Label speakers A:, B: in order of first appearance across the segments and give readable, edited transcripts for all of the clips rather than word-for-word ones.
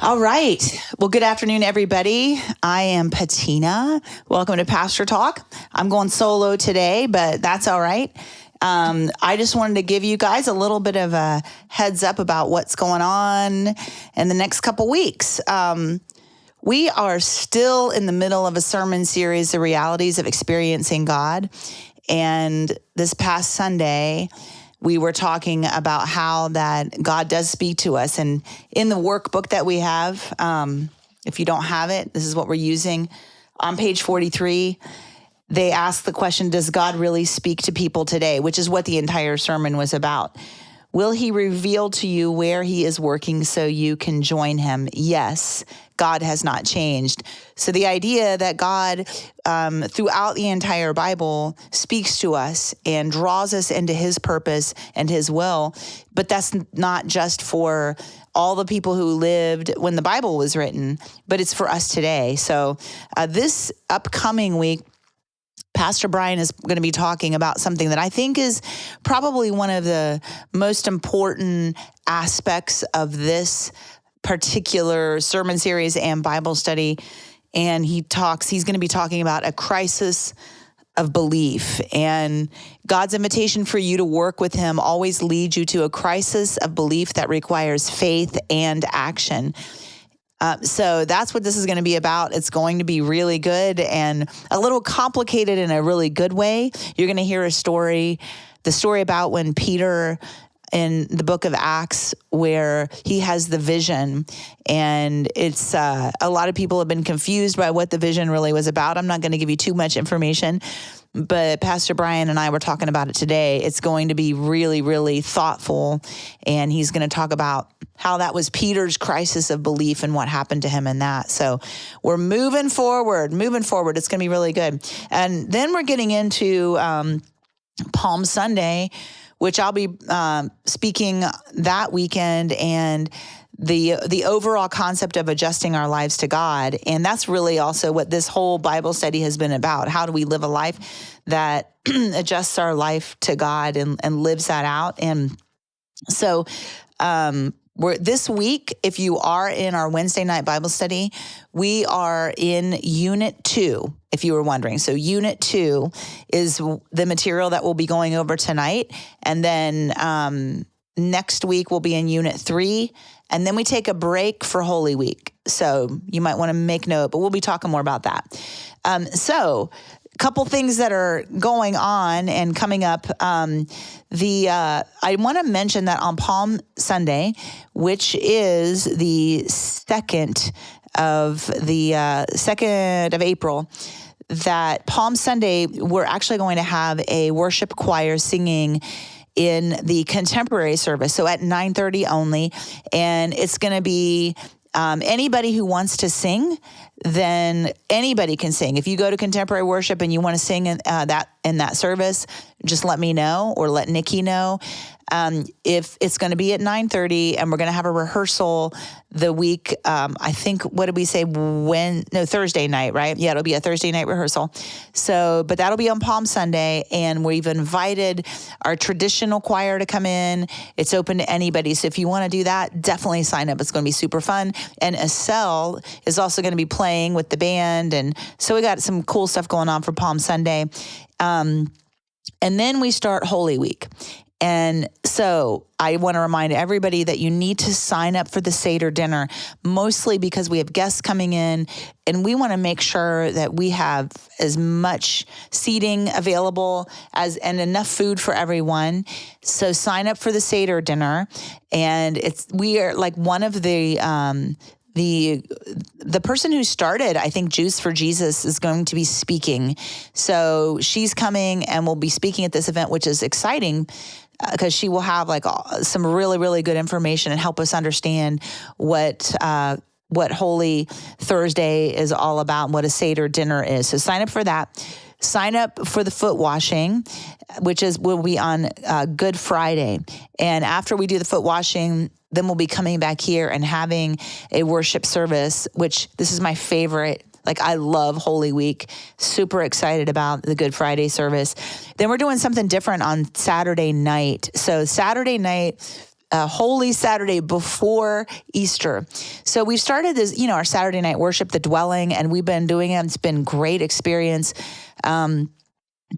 A: All right. Well, good afternoon, everybody. I am Patina. Welcome to Pastor Talk. I'm going solo today, but that's all right. I just wanted to give you guys a little bit of a heads up about what's going on in the next couple weeks. We are still in the middle of a sermon series, The Realities of Experiencing God. And this past Sunday, we were talking about how that God does speak to us. And in the workbook that we have, if you don't have it, this is what we're using. On page 43, they ask the question, does God really speak to people today? Which is what the entire sermon was about. Will he reveal to you where he is working so you can join him? Yes, God has not changed. So the idea that God, throughout the entire Bible, speaks to us and draws us into his purpose and his will, but that's not just for all the people who lived when the Bible was written, but it's for us today. So this upcoming week, Pastor Brian is going to be talking about something that I think is probably one of the most important aspects of this particular sermon series and Bible study. And he's going to be talking about a crisis of belief. And God's invitation for you to work with him always leads you to a crisis of belief that requires faith and action. So that's what this is going to be about. It's going to be really good and a little complicated in a really good way. You're going to hear the story about when Peter in the book of Acts, where he has the vision, and it's a lot of people have been confused by what the vision really was about. I'm not going to give you too much information, but Pastor Brian and I were talking about it today. It's going to be really, really thoughtful, and he's going to talk about how that was Peter's crisis of belief and what happened to him in that. So we're moving forward. It's going to be really good. And then we're getting into Palm Sunday, which I'll be speaking that weekend, and the overall concept of adjusting our lives to God. And that's really also what this whole Bible study has been about. How do we live a life that adjusts our life to God and lives that out? And so this week, if you are in our Wednesday night Bible study, we are in Unit 2, if you were wondering. So Unit 2 is the material that we'll be going over tonight. And then next week, we'll be in Unit 3. And then we take a break for Holy Week. So you might want to make note, but we'll be talking more about that. So couple things that are going on and coming up. I want to mention that on Palm Sunday, which is the 2nd of April, that Palm Sunday, we're actually going to have a worship choir singing in the contemporary service. So at 9:30 only. And it's going to be anybody who wants to sing, then anybody can sing. If you go to contemporary worship and you want to sing in that service, just let me know or let Nikki know. If it's going to be at 9:30 and we're going to have a rehearsal the week, I think, what did we say? Thursday night, right? Yeah, it'll be a Thursday night rehearsal. So, but that'll be on Palm Sunday, and we've invited our traditional choir to come in. It's open to anybody. So if you want to do that, definitely sign up. It's going to be super fun. And Estelle is also going to be playing with the band. And so we got some cool stuff going on for Palm Sunday. And then we start Holy Week. And so I want to remind everybody that you need to sign up for the Seder dinner, mostly because we have guests coming in, and we want to make sure that we have as much seating available and enough food for everyone. So sign up for the Seder dinner. And we are like one of the person who started, I think, Juice for Jesus is going to be speaking. So she's coming and will be speaking at this event, which is exciting because she will have some really, really good information and help us understand what Holy Thursday is all about and what a Seder dinner is. So sign up for that. Sign up for the foot washing, which will be on Good Friday. And after we do the foot washing, then we'll be coming back here and having a worship service, which this is my favorite. I love Holy Week. Super excited about the Good Friday service. Then we're doing something different on Saturday night. So Saturday night, Holy Saturday before Easter. So we've started this, our Saturday night worship, the dwelling, and we've been doing it. It's been great experience. And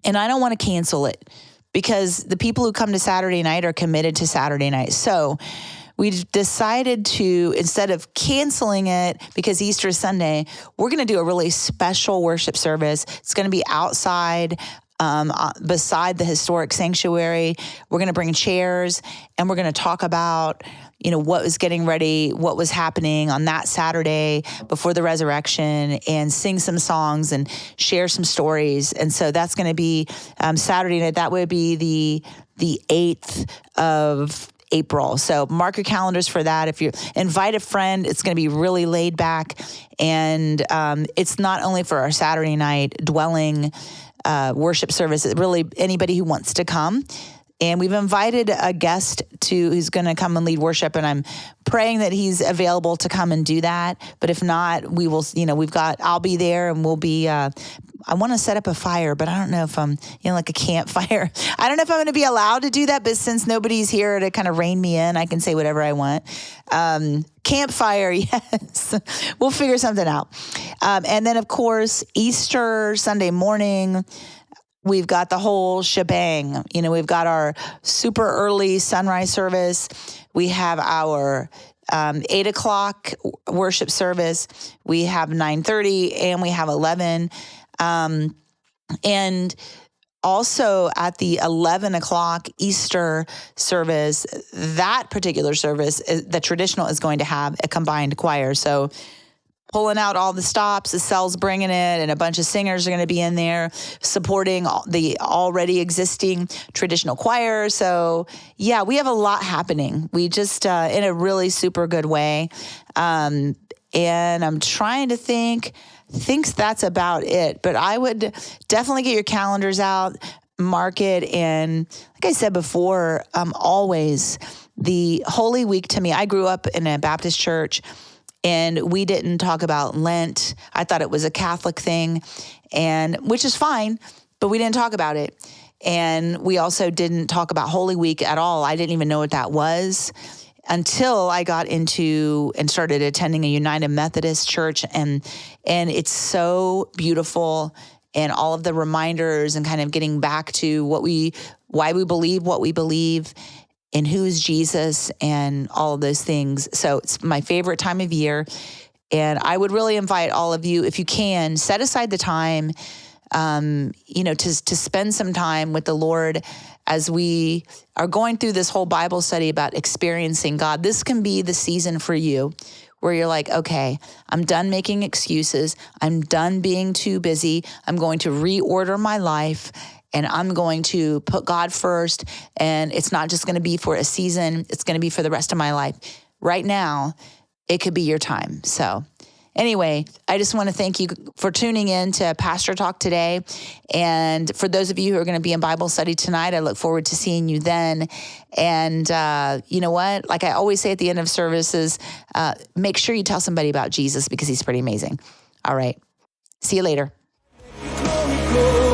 A: I don't want to cancel it because the people who come to Saturday night are committed to Saturday night. So we decided to, instead of canceling it because Easter is Sunday, we're going to do a really special worship service. It's going to be outside beside the historic sanctuary. We're going to bring chairs and we're going to talk about, what was getting ready, what was happening on that Saturday before the resurrection, and sing some songs and share some stories. And so that's going to be Saturday night. That would be the 8th of April. So mark your calendars for that. If you invite a friend, it's going to be really laid back. And it's not only for our Saturday night dwelling worship service, it's really anybody who wants to come. And we've invited a guest who's going to come and lead worship, and I'm praying that he's available to come and do that. But if not, we will, I'll be there, and we'll be, I want to set up a fire, but I don't know if I'm, like a campfire. I don't know if I'm going to be allowed to do that, but since nobody's here to kind of rein me in, I can say whatever I want. Campfire, yes. We'll figure something out. And then, of course, Easter Sunday morning, we've got the whole shebang. We've got our super early sunrise service. We have our 8 o'clock worship service. We have 9:30 and we have 11. And also at the 11 o'clock Easter service, that particular service, the traditional, is going to have a combined choir. So pulling out all the stops, the cell's bringing it, and a bunch of singers are going to be in there supporting the already existing traditional choir. So yeah, we have a lot happening. We just, in a really super good way. And I'm trying to think that's about it, but I would definitely get your calendars out, mark it. And like I said before, always the Holy Week to me, I grew up in a Baptist church, and we didn't talk about Lent. I thought it was a Catholic thing, and which is fine, but we didn't talk about it. And we also didn't talk about Holy Week at all. I didn't even know what that was until I got into and started attending a United Methodist church. And it's so beautiful, and all of the reminders and kind of getting back to why we believe what we believe, and who is Jesus, and all of those things. So it's my favorite time of year. And I would really invite all of you, if you can, set aside the time, to spend some time with the Lord as we are going through this whole Bible study about experiencing God. This can be the season for you where you're like, okay, I'm done making excuses. I'm done being too busy. I'm going to reorder my life, and I'm going to put God first. And it's not just going to be for a season. It's going to be for the rest of my life. Right now, it could be your time. So anyway, I just want to thank you for tuning in to Pastor Talk today. And for those of you who are going to be in Bible study tonight, I look forward to seeing you then. And you know what? Like I always say at the end of services, make sure you tell somebody about Jesus, because he's pretty amazing. All right. See you later.